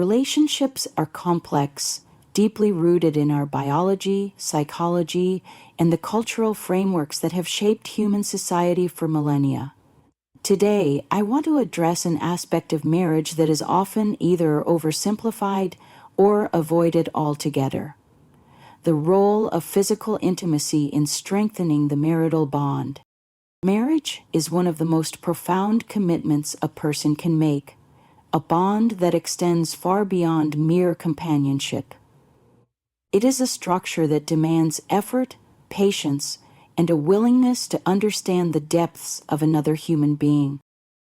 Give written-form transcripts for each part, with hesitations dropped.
Relationships are complex, deeply rooted in our biology, psychology, and the cultural frameworks that have shaped human society for millennia. Today, I want to address an aspect of marriage that is often either oversimplified or avoided altogether: the role of physical intimacy in strengthening the marital bond. Marriage is one of the most profound commitments a person can make, a bond that extends far beyond mere companionship. It is a structure that demands effort, patience, and a willingness to understand the depths of another human being.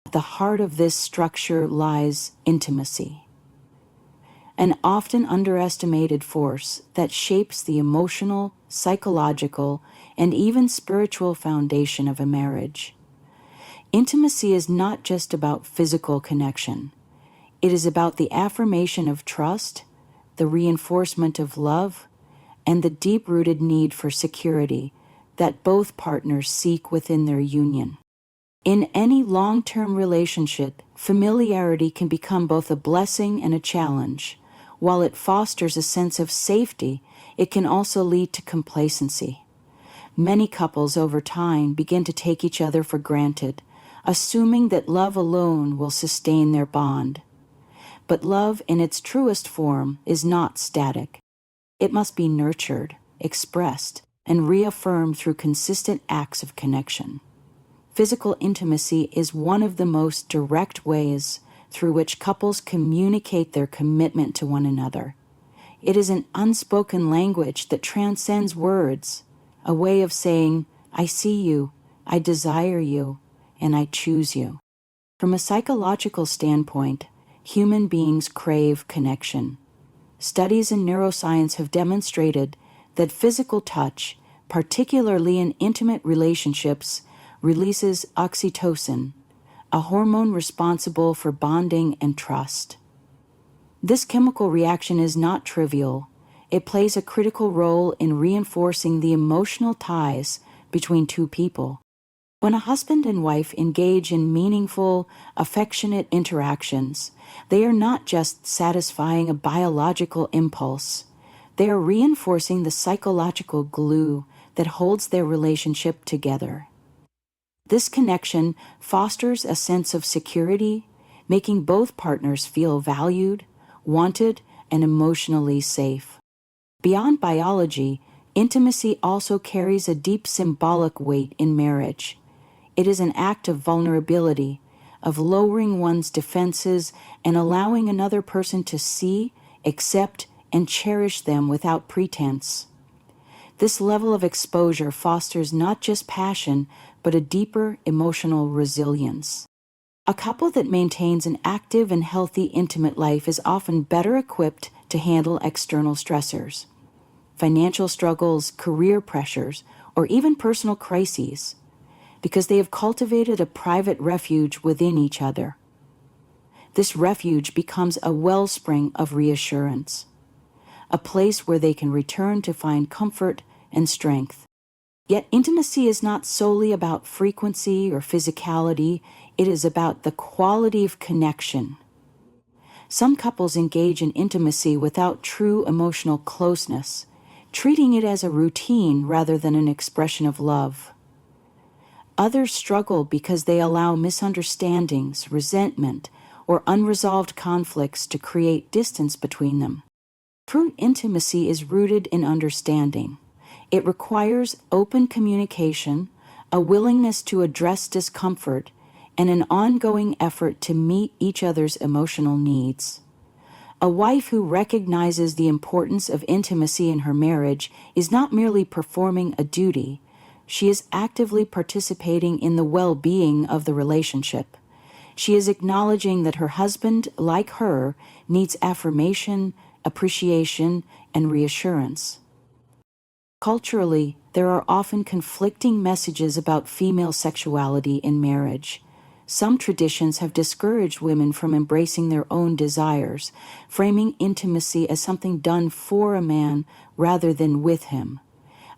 At the heart of this structure lies intimacy, an often underestimated force that shapes the emotional, psychological, and even spiritual foundation of a marriage. Intimacy is not just about physical connection. It is about the affirmation of trust, the reinforcement of love, and the deep-rooted need for security that both partners seek within their union. In any long-term relationship, familiarity can become both a blessing and a challenge. While it fosters a sense of safety, it can also lead to complacency. Many couples over time begin to take each other for granted, assuming that love alone will sustain their bond. But love in its truest form is not static. It must be nurtured, expressed, and reaffirmed through consistent acts of connection. Physical intimacy is one of the most direct ways through which couples communicate their commitment to one another. It is an unspoken language that transcends words, a way of saying, "I see you, I desire you, and I choose you." From a psychological standpoint, human beings crave connection. Studies in neuroscience have demonstrated that physical touch, particularly in intimate relationships, releases oxytocin, a hormone responsible for bonding and trust. This chemical reaction is not trivial. It plays a critical role in reinforcing the emotional ties between two people. When a husband and wife engage in meaningful, affectionate interactions, they are not just satisfying a biological impulse. They are reinforcing the psychological glue that holds their relationship together. This connection fosters a sense of security, making both partners feel valued, wanted, and emotionally safe. Beyond biology, intimacy also carries a deep symbolic weight in marriage. It is an act of vulnerability, of lowering one's defenses and allowing another person to see, accept, and cherish them without pretense. This level of exposure fosters not just passion, but a deeper emotional resilience. A couple that maintains an active and healthy intimate life is often better equipped to handle external stressors, financial struggles, career pressures, or even personal crises, because they have cultivated a private refuge within each other. This refuge becomes a wellspring of reassurance, a place where they can return to find comfort and strength. Yet intimacy is not solely about frequency or physicality, it is about the quality of connection. Some couples engage in intimacy without true emotional closeness, treating it as a routine rather than an expression of love. Others struggle because they allow misunderstandings, resentment, or unresolved conflicts to create distance between them. True intimacy is rooted in understanding. It requires open communication, a willingness to address discomfort, and an ongoing effort to meet each other's emotional needs. A wife who recognizes the importance of intimacy in her marriage is not merely performing a duty, she is actively participating in the well-being of the relationship. She is acknowledging that her husband, like her, needs affirmation, appreciation, and reassurance. Culturally, there are often conflicting messages about female sexuality in marriage. Some traditions have discouraged women from embracing their own desires, framing intimacy as something done for a man rather than with him.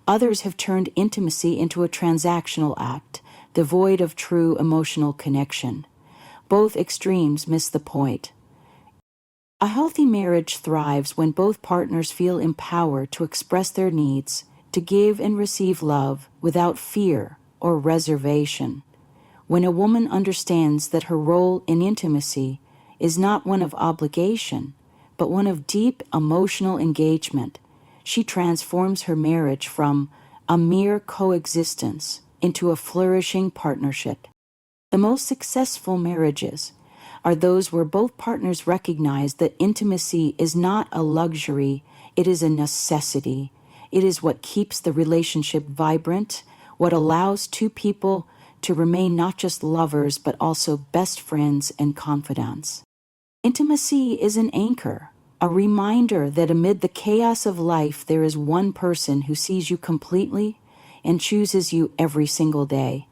Others have turned intimacy into a transactional act, devoid of true emotional connection. Both extremes miss the point. A healthy marriage thrives when both partners feel empowered to express their needs, to give and receive love without fear or reservation. When a woman understands that her role in intimacy is not one of obligation, but one of deep emotional engagement, she transforms her marriage from a mere coexistence into a flourishing partnership. The most successful marriages are those where both partners recognize that intimacy is not a luxury, it is a necessity. It is what keeps the relationship vibrant, what allows two people to remain not just lovers but also best friends and confidants. Intimacy is an anchor, a reminder that amid the chaos of life there is one person who sees you completely and chooses you every single day.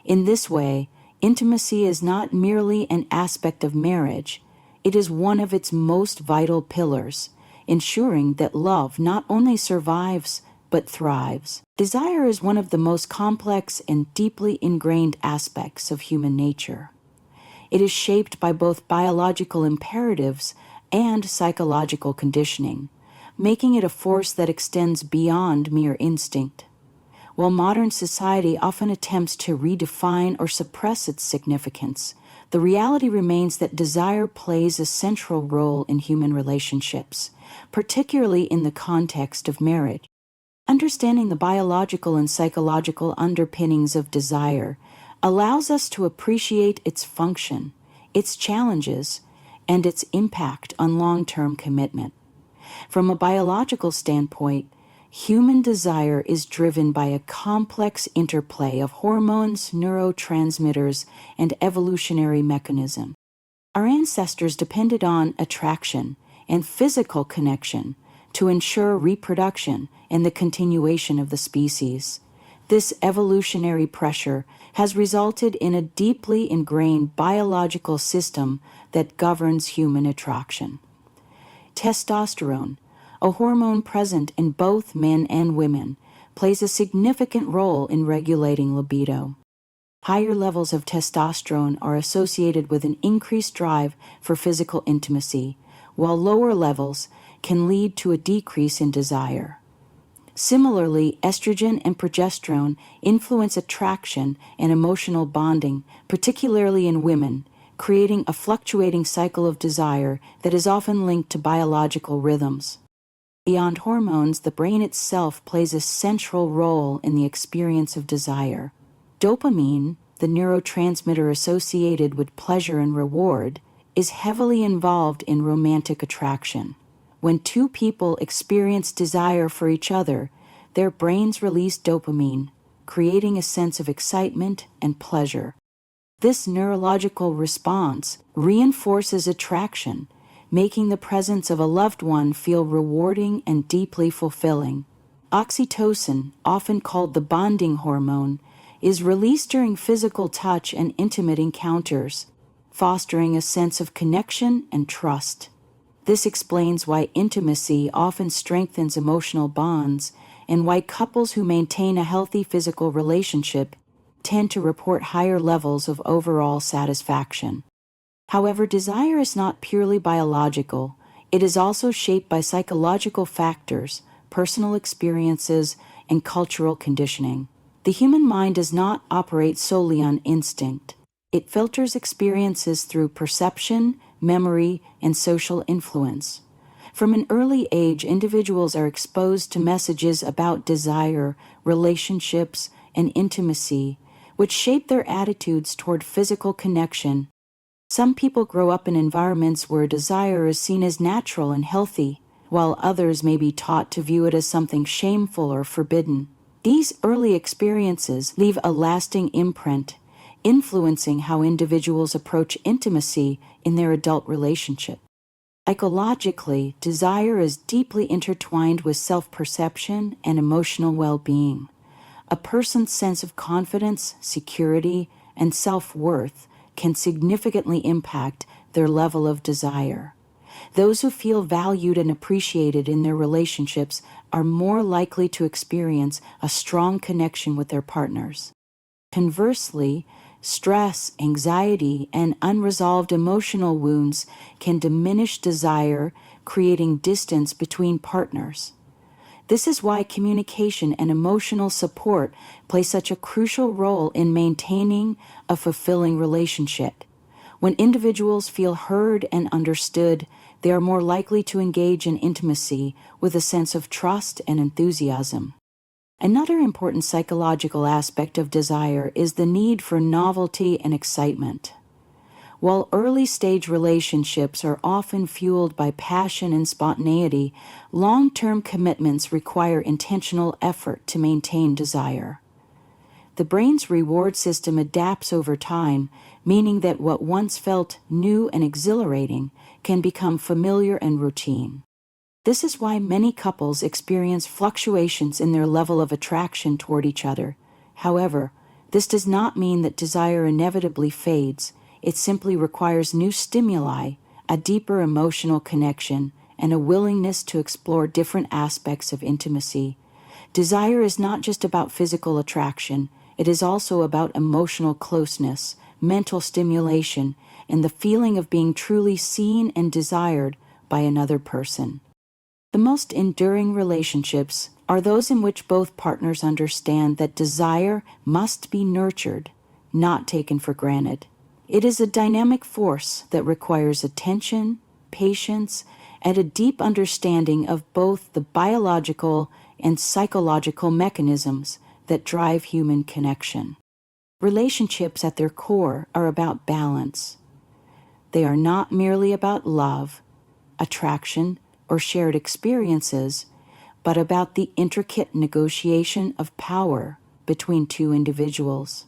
In this way, intimacy is not merely an aspect of marriage, it is one of its most vital pillars, ensuring that love not only survives but thrives. Desire is one of the most complex and deeply ingrained aspects of human nature. It is shaped by both biological imperatives and psychological conditioning, making it a force that extends beyond mere instinct. While modern society often attempts to redefine or suppress its significance, the reality remains that desire plays a central role in human relationships, particularly in the context of marriage. Understanding the biological and psychological underpinnings of desire allows us to appreciate its function, its challenges, and its impact on long-term commitment. From a biological standpoint, human desire is driven by a complex interplay of hormones, neurotransmitters, and evolutionary mechanisms. Our ancestors depended on attraction and physical connection to ensure reproduction and the continuation of the species. This evolutionary pressure has resulted in a deeply ingrained biological system that governs human attraction. Testosterone, a hormone present in both men and women, plays a significant role in regulating libido. Higher levels of testosterone are associated with an increased drive for physical intimacy, while lower levels can lead to a decrease in desire. Similarly, estrogen and progesterone influence attraction and emotional bonding, particularly in women, creating a fluctuating cycle of desire that is often linked to biological rhythms. Beyond hormones, the brain itself plays a central role in the experience of desire. Dopamine, the neurotransmitter associated with pleasure and reward, is heavily involved in romantic attraction. When two people experience desire for each other, their brains release dopamine, creating a sense of excitement and pleasure. This neurological response reinforces attraction, making the presence of a loved one feel rewarding and deeply fulfilling. Oxytocin, often called the bonding hormone, is released during physical touch and intimate encounters, fostering a sense of connection and trust. This explains why intimacy often strengthens emotional bonds and why couples who maintain a healthy physical relationship tend to report higher levels of overall satisfaction. However, desire is not purely biological. It is also shaped by psychological factors, personal experiences, and cultural conditioning. The human mind does not operate solely on instinct. It filters experiences through perception, memory, and social influence. From an early age, individuals are exposed to messages about desire, relationships, and intimacy, which shape their attitudes toward physical connection. Some people grow up in environments where desire is seen as natural and healthy, while others may be taught to view it as something shameful or forbidden. These early experiences leave a lasting imprint, influencing how individuals approach intimacy in their adult relationship. Psychologically, desire is deeply intertwined with self-perception and emotional well-being. A person's sense of confidence, security, and self-worth can significantly impact their level of desire. Those who feel valued and appreciated in their relationships are more likely to experience a strong connection with their partners. Conversely, Stress, anxiety, and unresolved emotional wounds can diminish desire, creating distance between partners. This is why communication and emotional support play such a crucial role in maintaining a fulfilling relationship. When individuals feel heard and understood, they are more likely to engage in intimacy with a sense of trust and enthusiasm. Another important psychological aspect of desire is the need for novelty and excitement. While early-stage relationships are often fueled by passion and spontaneity, long-term commitments require intentional effort to maintain desire. The brain's reward system adapts over time, meaning that what once felt new and exhilarating can become familiar and routine. This is why many couples experience fluctuations in their level of attraction toward each other. However, this does not mean that desire inevitably fades. It simply requires new stimuli, a deeper emotional connection, and a willingness to explore different aspects of intimacy. Desire is not just about physical attraction, it is also about emotional closeness, mental stimulation, and the feeling of being truly seen and desired by another person. The most enduring relationships are those in which both partners understand that desire must be nurtured, not taken for granted. It is a dynamic force that requires attention, patience, and a deep understanding of both the biological and psychological mechanisms that drive human connection. Relationships at their core are about balance. They are not merely about love, attraction, or shared experiences, but about the intricate negotiation of power between two individuals.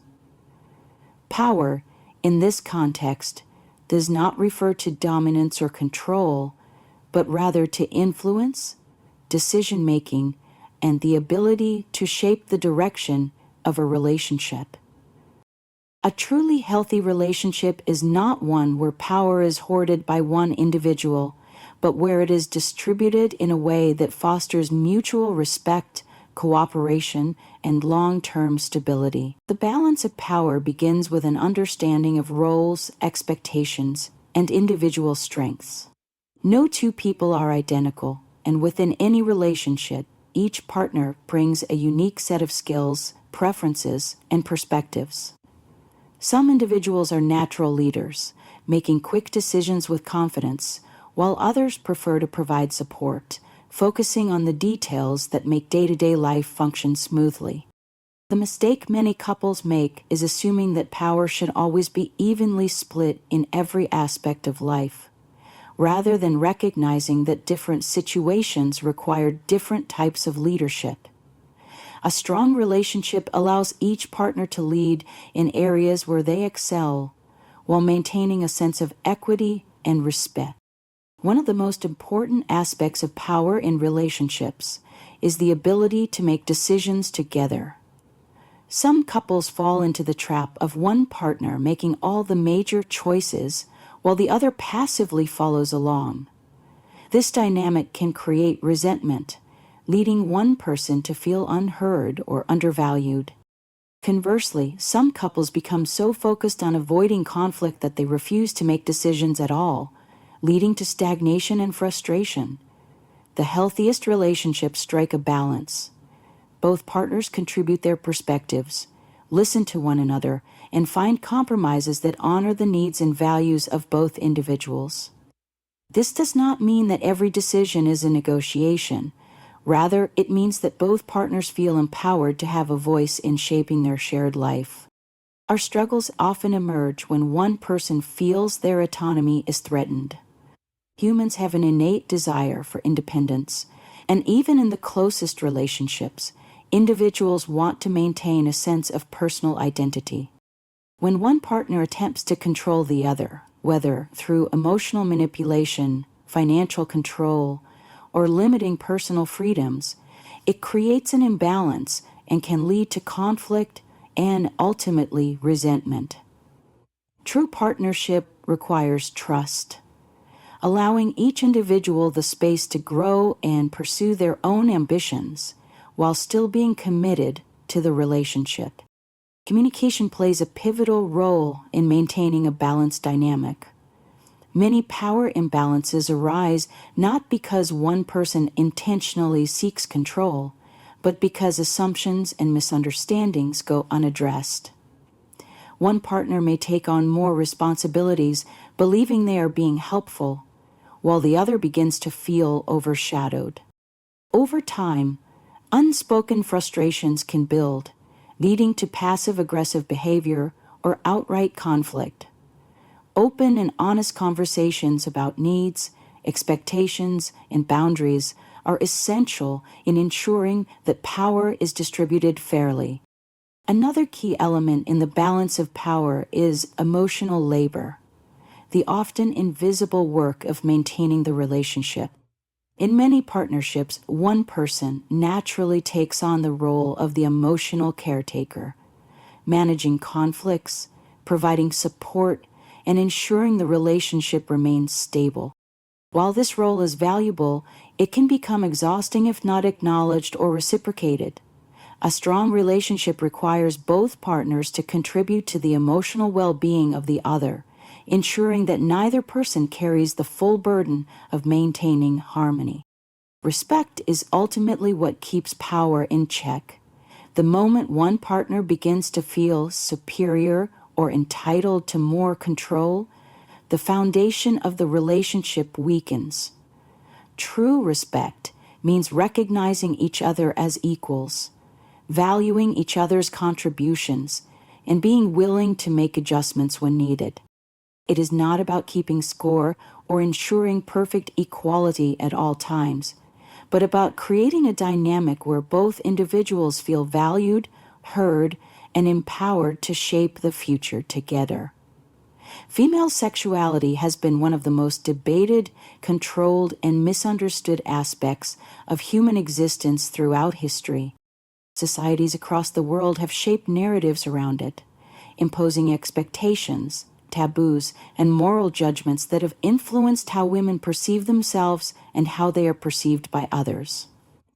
Power, in this context, does not refer to dominance or control, but rather to influence, decision-making, and the ability to shape the direction of a relationship. A truly healthy relationship is not one where power is hoarded by one individual, but where it is distributed in a way that fosters mutual respect, cooperation, and long-term stability. The balance of power begins with an understanding of roles, expectations, and individual strengths. No two people are identical, and within any relationship, each partner brings a unique set of skills, preferences, and perspectives. Some individuals are natural leaders, making quick decisions with confidence, while others prefer to provide support, focusing on the details that make day-to-day life function smoothly. The mistake many couples make is assuming that power should always be evenly split in every aspect of life, rather than recognizing that different situations require different types of leadership. A strong relationship allows each partner to lead in areas where they excel, while maintaining a sense of equity and respect. One of the most important aspects of power in relationships is the ability to make decisions together. Some couples fall into the trap of one partner making all the major choices while the other passively follows along. This dynamic can create resentment, leading one person to feel unheard or undervalued. Conversely, some couples become so focused on avoiding conflict that they refuse to make decisions at all, leading to stagnation and frustration. The healthiest relationships strike a balance. Both partners contribute their perspectives, listen to one another, and find compromises that honor the needs and values of both individuals. This does not mean that every decision is a negotiation. Rather, it means that both partners feel empowered to have a voice in shaping their shared life. Our struggles often emerge when one person feels their autonomy is threatened. Humans have an innate desire for independence, and even in the closest relationships, individuals want to maintain a sense of personal identity. When one partner attempts to control the other, whether through emotional manipulation, financial control, or limiting personal freedoms, it creates an imbalance and can lead to conflict and ultimately resentment. True partnership requires trust, allowing each individual the space to grow and pursue their own ambitions while still being committed to the relationship. Communication plays a pivotal role in maintaining a balanced dynamic. Many power imbalances arise not because one person intentionally seeks control, but because assumptions and misunderstandings go unaddressed. One partner may take on more responsibilities, believing they are being helpful, while the other begins to feel overshadowed. Over time, unspoken frustrations can build, leading to passive-aggressive behavior or outright conflict. Open and honest conversations about needs, expectations, and boundaries are essential in ensuring that power is distributed fairly. Another key element in the balance of power is emotional labor, the often invisible work of maintaining the relationship. In many partnerships, one person naturally takes on the role of the emotional caretaker, managing conflicts, providing support, and ensuring the relationship remains stable. While this role is valuable, it can become exhausting if not acknowledged or reciprocated. A strong relationship requires both partners to contribute to the emotional well-being of the other, ensuring that neither person carries the full burden of maintaining harmony. Respect is ultimately what keeps power in check. The moment one partner begins to feel superior or entitled to more control, the foundation of the relationship weakens. True respect means recognizing each other as equals, valuing each other's contributions, and being willing to make adjustments when needed. It is not about keeping score or ensuring perfect equality at all times, but about creating a dynamic where both individuals feel valued, heard, and empowered to shape the future together. Female sexuality has been one of the most debated, controlled, and misunderstood aspects of human existence throughout history. Societies across the world have shaped narratives around it, imposing expectations, taboos, and moral judgments that have influenced how women perceive themselves and how they are perceived by others.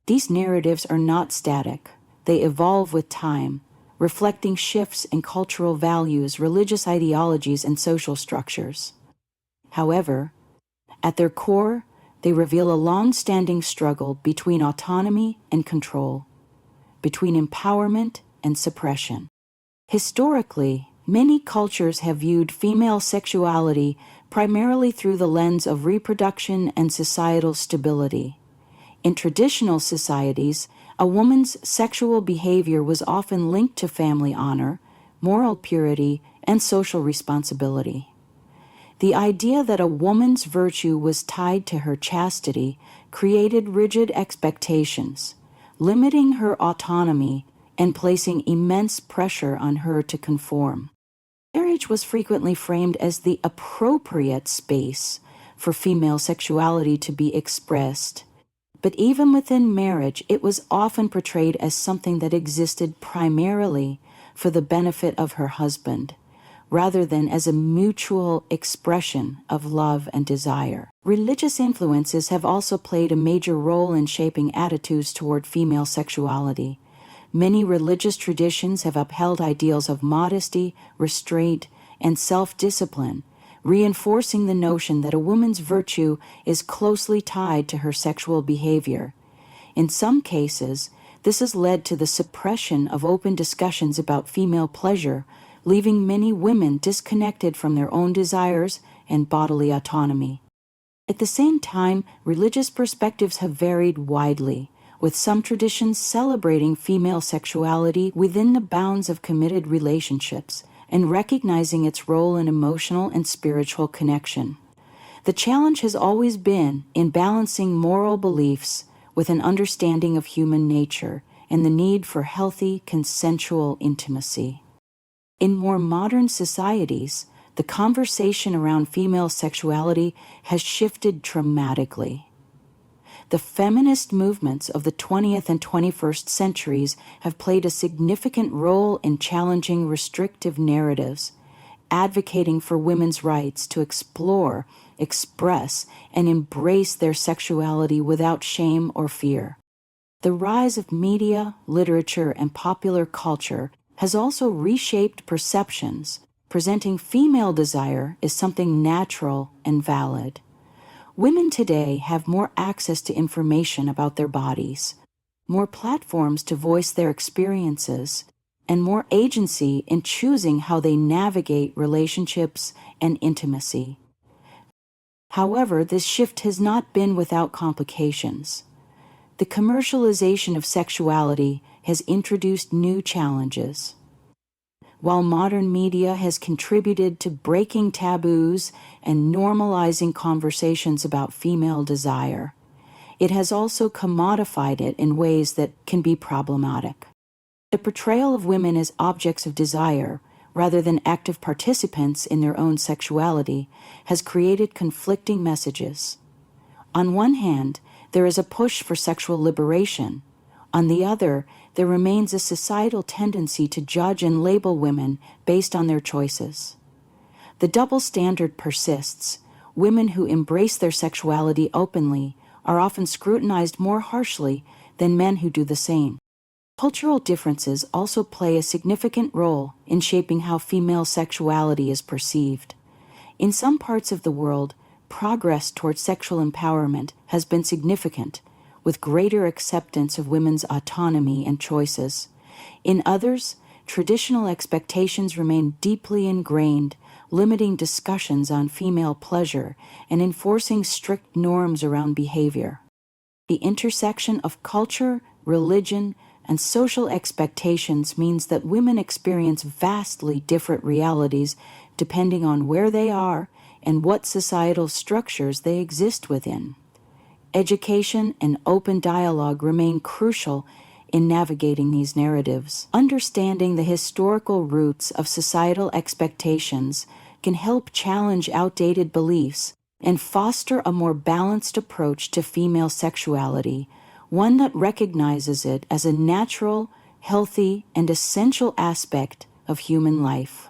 These narratives are not static. They evolve with time, reflecting shifts in cultural values, religious ideologies, and social structures. However, at their core, they reveal a long-standing struggle between autonomy and control, between empowerment and suppression. Historically, many cultures have viewed female sexuality primarily through the lens of reproduction and societal stability. In traditional societies, a woman's sexual behavior was often linked to family honor, moral purity, and social responsibility. The idea that a woman's virtue was tied to her chastity created rigid expectations, limiting her autonomy and placing immense pressure on her to conform. Marriage was frequently framed as the appropriate space for female sexuality to be expressed. But even within marriage, it was often portrayed as something that existed primarily for the benefit of her husband, rather than as a mutual expression of love and desire. Religious influences have also played a major role in shaping attitudes toward female sexuality. Many religious traditions have upheld ideals of modesty, restraint, and self-discipline, reinforcing the notion that a woman's virtue is closely tied to her sexual behavior. In some cases, this has led to the suppression of open discussions about female pleasure, leaving many women disconnected from their own desires and bodily autonomy. At the same time, religious perspectives have varied widely, with some traditions celebrating female sexuality within the bounds of committed relationships and recognizing its role in emotional and spiritual connection. The challenge has always been in balancing moral beliefs with an understanding of human nature and the need for healthy, consensual intimacy. In more modern societies, the conversation around female sexuality has shifted dramatically. The feminist movements of the 20th and 21st centuries have played a significant role in challenging restrictive narratives, advocating for women's rights to explore, express, and embrace their sexuality without shame or fear. The rise of media, literature, and popular culture has also reshaped perceptions, presenting female desire as something natural and valid. Women today have more access to information about their bodies, more platforms to voice their experiences, and more agency in choosing how they navigate relationships and intimacy. However, this shift has not been without complications. The commercialization of sexuality has introduced new challenges. While modern media has contributed to breaking taboos and normalizing conversations about female desire, it has also commodified it in ways that can be problematic. The portrayal of women as objects of desire, rather than active participants in their own sexuality, has created conflicting messages. On one hand, there is a push for sexual liberation. On the other, there remains a societal tendency to judge and label women based on their choices. The double standard persists. Women who embrace their sexuality openly are often scrutinized more harshly than men who do the same. Cultural differences also play a significant role in shaping how female sexuality is perceived. In some parts of the world, progress towards sexual empowerment has been significant, with greater acceptance of women's autonomy and choices. In others, traditional expectations remain deeply ingrained, limiting discussions on female pleasure and enforcing strict norms around behavior. The intersection of culture, religion, and social expectations means that women experience vastly different realities depending on where they are and what societal structures they exist within. Education and open dialogue remain crucial in navigating these narratives. Understanding the historical roots of societal expectations can help challenge outdated beliefs and foster a more balanced approach to female sexuality, one that recognizes it as a natural, healthy, and essential aspect of human life.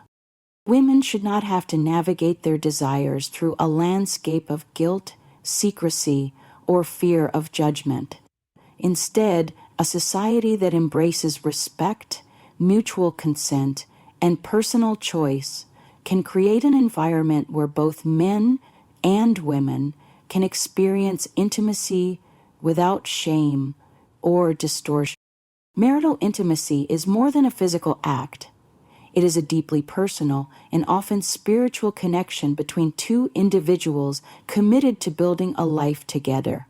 Women should not have to navigate their desires through a landscape of guilt, secrecy, or fear of judgment. Instead, a society that embraces respect, mutual consent, and personal choice can create an environment where both men and women can experience intimacy without shame or distortion. Marital intimacy is more than a physical act. It is a deeply personal and often spiritual connection between two individuals committed to building a life together.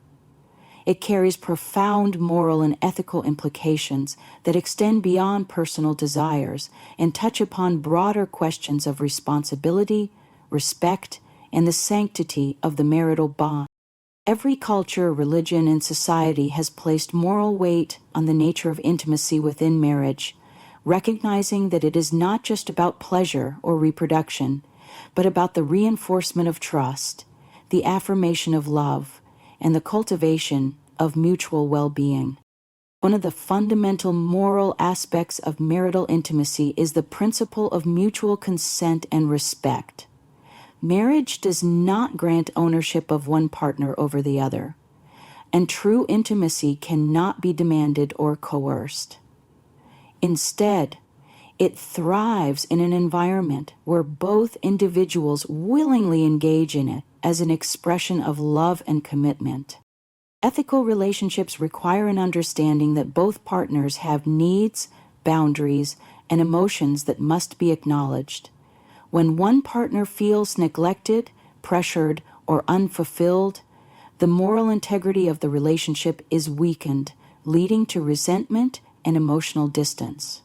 It carries profound moral and ethical implications that extend beyond personal desires and touch upon broader questions of responsibility, respect, and the sanctity of the marital bond. Every culture, religion, and society has placed moral weight on the nature of intimacy within marriage, recognizing that it is not just about pleasure or reproduction, but about the reinforcement of trust, the affirmation of love, and the cultivation of mutual well-being. One of the fundamental moral aspects of marital intimacy is the principle of mutual consent and respect. Marriage does not grant ownership of one partner over the other, and true intimacy cannot be demanded or coerced. Instead, it thrives in an environment where both individuals willingly engage in it as an expression of love and commitment. Ethical relationships require an understanding that both partners have needs, boundaries, and emotions that must be acknowledged. When one partner feels neglected, pressured, or unfulfilled, the moral integrity of the relationship is weakened, leading to resentment and emotional distance.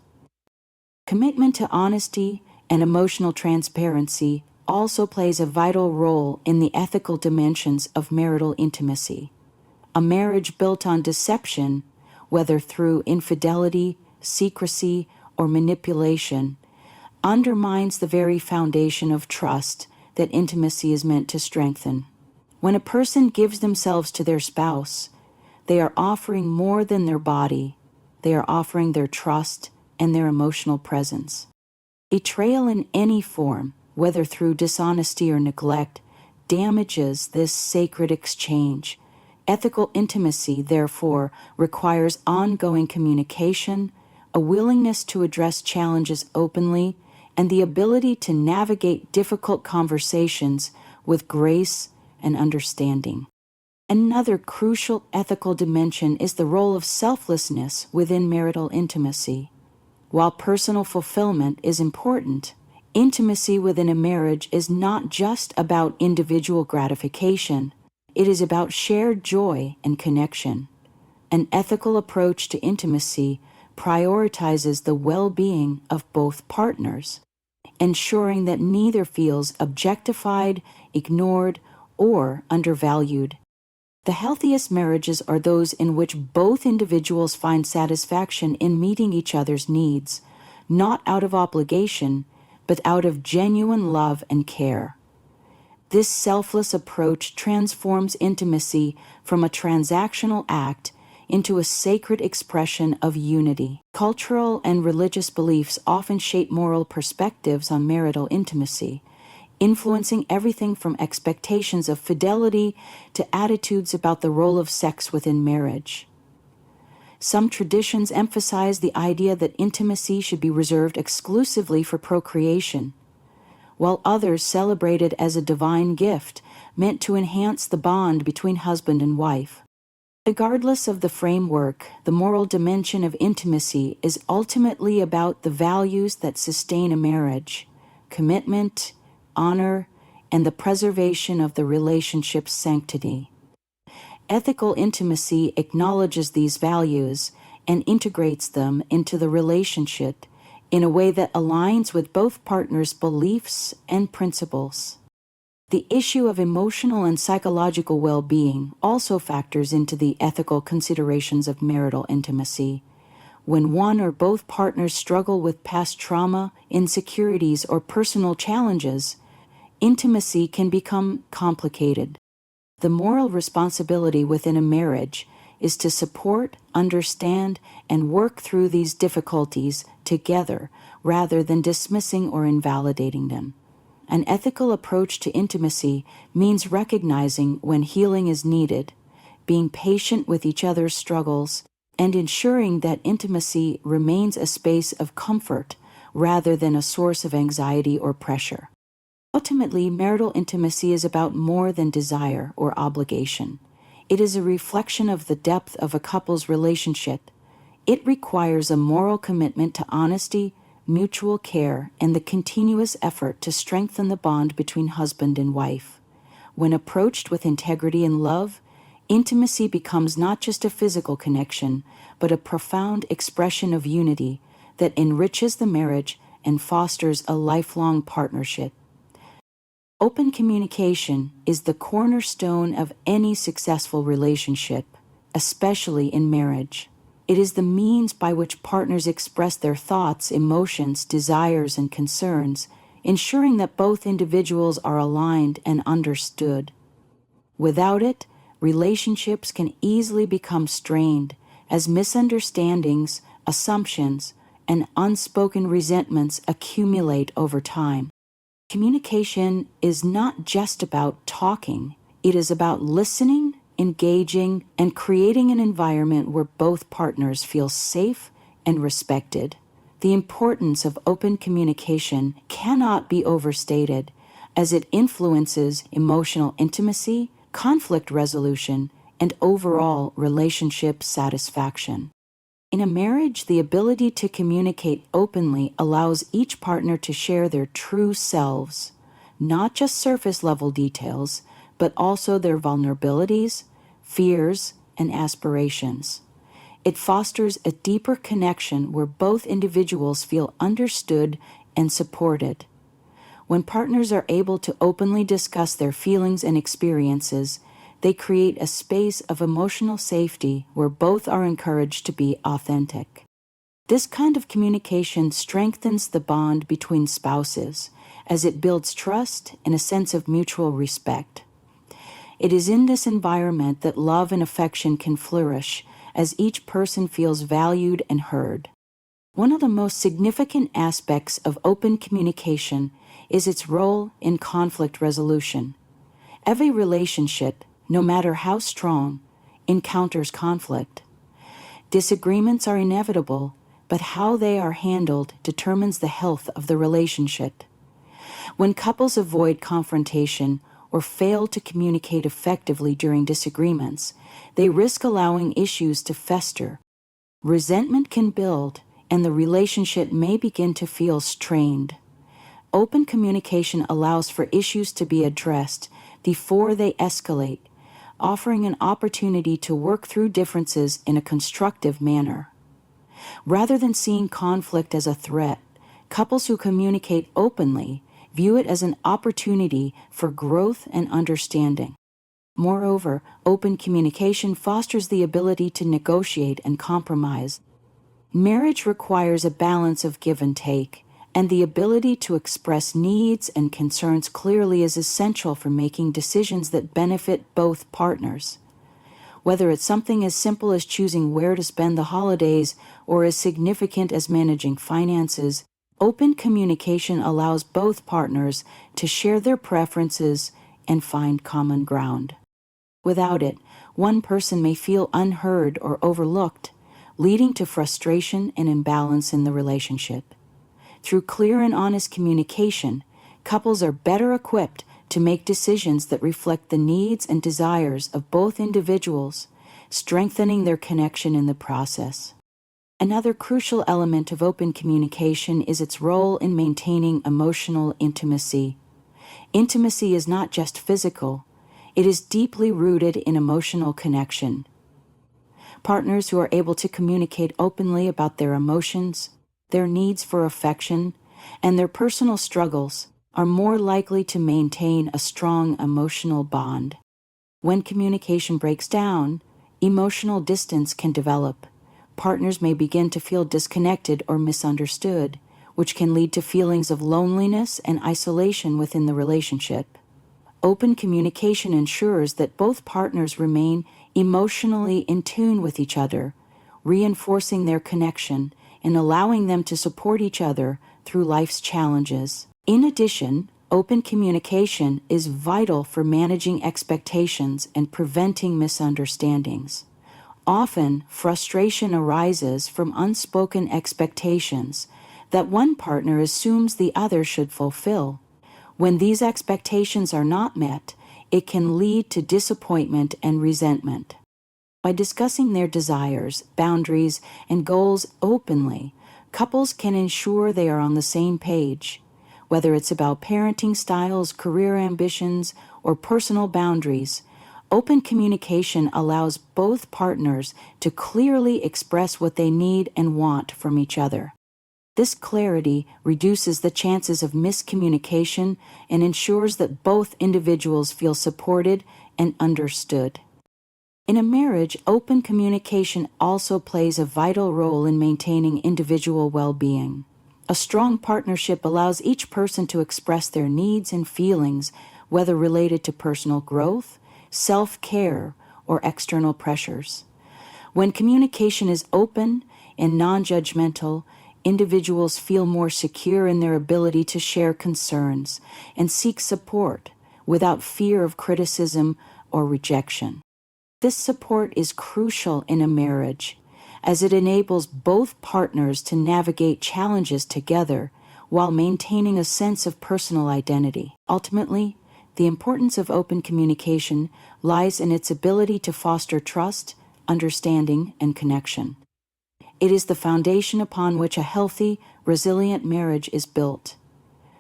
Commitment to honesty and emotional transparency also plays a vital role in the ethical dimensions of marital intimacy. A marriage built on deception, whether through infidelity, secrecy, or manipulation, undermines the very foundation of trust that intimacy is meant to strengthen. When a person gives themselves to their spouse, they are offering more than their body. They are offering their trust and their emotional presence. Betrayal in any form, whether through dishonesty or neglect, damages this sacred exchange. Ethical intimacy, therefore, requires ongoing communication, a willingness to address challenges openly, and the ability to navigate difficult conversations with grace and understanding. Another crucial ethical dimension is the role of selflessness within marital intimacy. While personal fulfillment is important, intimacy within a marriage is not just about individual gratification. It is about shared joy and connection. An ethical approach to intimacy prioritizes the well-being of both partners, ensuring that neither feels objectified, ignored, or undervalued. The healthiest marriages are those in which both individuals find satisfaction in meeting each other's needs, not out of obligation, but out of genuine love and care. This selfless approach transforms intimacy from a transactional act into a sacred expression of unity. Cultural and religious beliefs often shape moral perspectives on marital intimacy, influencing everything from expectations of fidelity to attitudes about the role of sex within marriage. Some traditions emphasize the idea that intimacy should be reserved exclusively for procreation, while others celebrate it as a divine gift meant to enhance the bond between husband and wife. Regardless of the framework, the moral dimension of intimacy is ultimately about the values that sustain a marriage: commitment, honor, and the preservation of the relationship's sanctity. Ethical intimacy acknowledges these values and integrates them into the relationship in a way that aligns with both partners' beliefs and principles. The issue of emotional and psychological well-being also factors into the ethical considerations of marital intimacy. When one or both partners struggle with past trauma, insecurities, or personal challenges, intimacy can become complicated. The moral responsibility within a marriage is to support, understand, and work through these difficulties together rather than dismissing or invalidating them. An ethical approach to intimacy means recognizing when healing is needed, being patient with each other's struggles, and ensuring that intimacy remains a space of comfort rather than a source of anxiety or pressure. Ultimately, marital intimacy is about more than desire or obligation. It is a reflection of the depth of a couple's relationship. It requires a moral commitment to honesty, mutual care, and the continuous effort to strengthen the bond between husband and wife. When approached with integrity and love, intimacy becomes not just a physical connection, but a profound expression of unity that enriches the marriage and fosters a lifelong partnership. Open communication is the cornerstone of any successful relationship, especially in marriage. It is the means by which partners express their thoughts, emotions, desires, and concerns, ensuring that both individuals are aligned and understood. Without it, relationships can easily become strained as misunderstandings, assumptions, and unspoken resentments accumulate over time. Communication is not just about talking. It is about listening, engaging, and creating an environment where both partners feel safe and respected. The importance of open communication cannot be overstated, as it influences emotional intimacy, conflict resolution, and overall relationship satisfaction. In a marriage, the ability to communicate openly allows each partner to share their true selves, not just surface-level details, but also their vulnerabilities, fears, and aspirations. It fosters a deeper connection where both individuals feel understood and supported. When partners are able to openly discuss their feelings and experiences, they create a space of emotional safety where both are encouraged to be authentic. This kind of communication strengthens the bond between spouses, as it builds trust and a sense of mutual respect. It is in this environment that love and affection can flourish, as each person feels valued and heard. One of the most significant aspects of open communication is its role in conflict resolution. Every relationship, no matter how strong, encounters conflict. Disagreements are inevitable, but how they are handled determines the health of the relationship. When couples avoid confrontation or fail to communicate effectively during disagreements, they risk allowing issues to fester. Resentment can build, and the relationship may begin to feel strained. Open communication allows for issues to be addressed before they escalate, offering an opportunity to work through differences in a constructive manner. Rather than seeing conflict as a threat, couples who communicate openly view it as an opportunity for growth and understanding. Moreover, open communication fosters the ability to negotiate and compromise. Marriage requires a balance of give and take, and the ability to express needs and concerns clearly is essential for making decisions that benefit both partners. Whether it's something as simple as choosing where to spend the holidays or as significant as managing finances, open communication allows both partners to share their preferences and find common ground. Without it, one person may feel unheard or overlooked, leading to frustration and imbalance in the relationship. Through clear and honest communication, couples are better equipped to make decisions that reflect the needs and desires of both individuals, strengthening their connection in the process. Another crucial element of open communication is its role in maintaining emotional intimacy. Intimacy is not just physical, it is deeply rooted in emotional connection. Partners who are able to communicate openly about their emotions, their needs for affection, and their personal struggles are more likely to maintain a strong emotional bond. When communication breaks down, emotional distance can develop. Partners may begin to feel disconnected or misunderstood, which can lead to feelings of loneliness and isolation within the relationship. Open communication ensures that both partners remain emotionally in tune with each other, reinforcing their connection and allowing them to support each other through life's challenges. In addition, open communication is vital for managing expectations and preventing misunderstandings. Often, frustration arises from unspoken expectations that one partner assumes the other should fulfill. When these expectations are not met, it can lead to disappointment and resentment. By discussing their desires, boundaries, and goals openly, couples can ensure they are on the same page. Whether it's about parenting styles, career ambitions, or personal boundaries, open communication allows both partners to clearly express what they need and want from each other. This clarity reduces the chances of miscommunication and ensures that both individuals feel supported and understood. In a marriage, open communication also plays a vital role in maintaining individual well-being. A strong partnership allows each person to express their needs and feelings, whether related to personal growth, self-care, or external pressures. When communication is open and non-judgmental, individuals feel more secure in their ability to share concerns and seek support without fear of criticism or rejection. This support is crucial in a marriage, as it enables both partners to navigate challenges together while maintaining a sense of personal identity. Ultimately, the importance of open communication lies in its ability to foster trust, understanding, and connection. It is the foundation upon which a healthy, resilient marriage is built.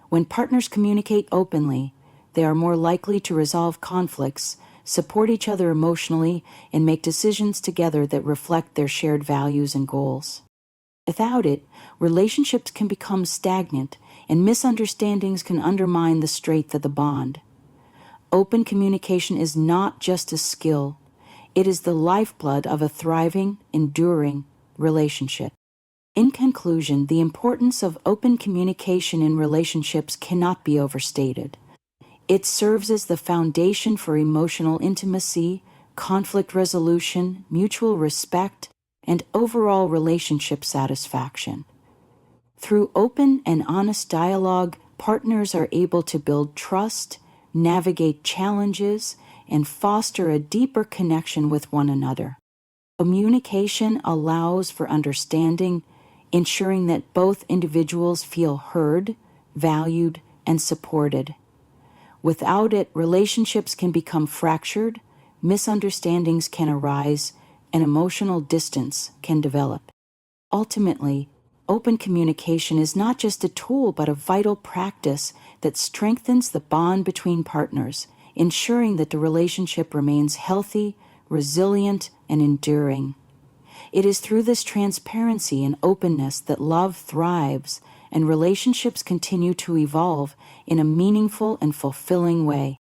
When partners communicate openly, they are more likely to resolve conflicts, support each other emotionally, and make decisions together that reflect their shared values and goals. Without it, relationships can become stagnant, and misunderstandings can undermine the strength of the bond. Open communication is not just a skill, it is the lifeblood of a thriving, enduring relationship. In conclusion, the importance of open communication in relationships cannot be overstated. It serves as the foundation for emotional intimacy, conflict resolution, mutual respect, and overall relationship satisfaction. Through open and honest dialogue, partners are able to build trust, navigate challenges, and foster a deeper connection with one another. Communication allows for understanding, ensuring that both individuals feel heard, valued, and supported. Without it, relationships can become fractured, misunderstandings can arise, and emotional distance can develop. Ultimately, open communication is not just a tool but a vital practice that strengthens the bond between partners, ensuring that the relationship remains healthy, resilient, and enduring. It is through this transparency and openness that love thrives and relationships continue to evolve in a meaningful and fulfilling way.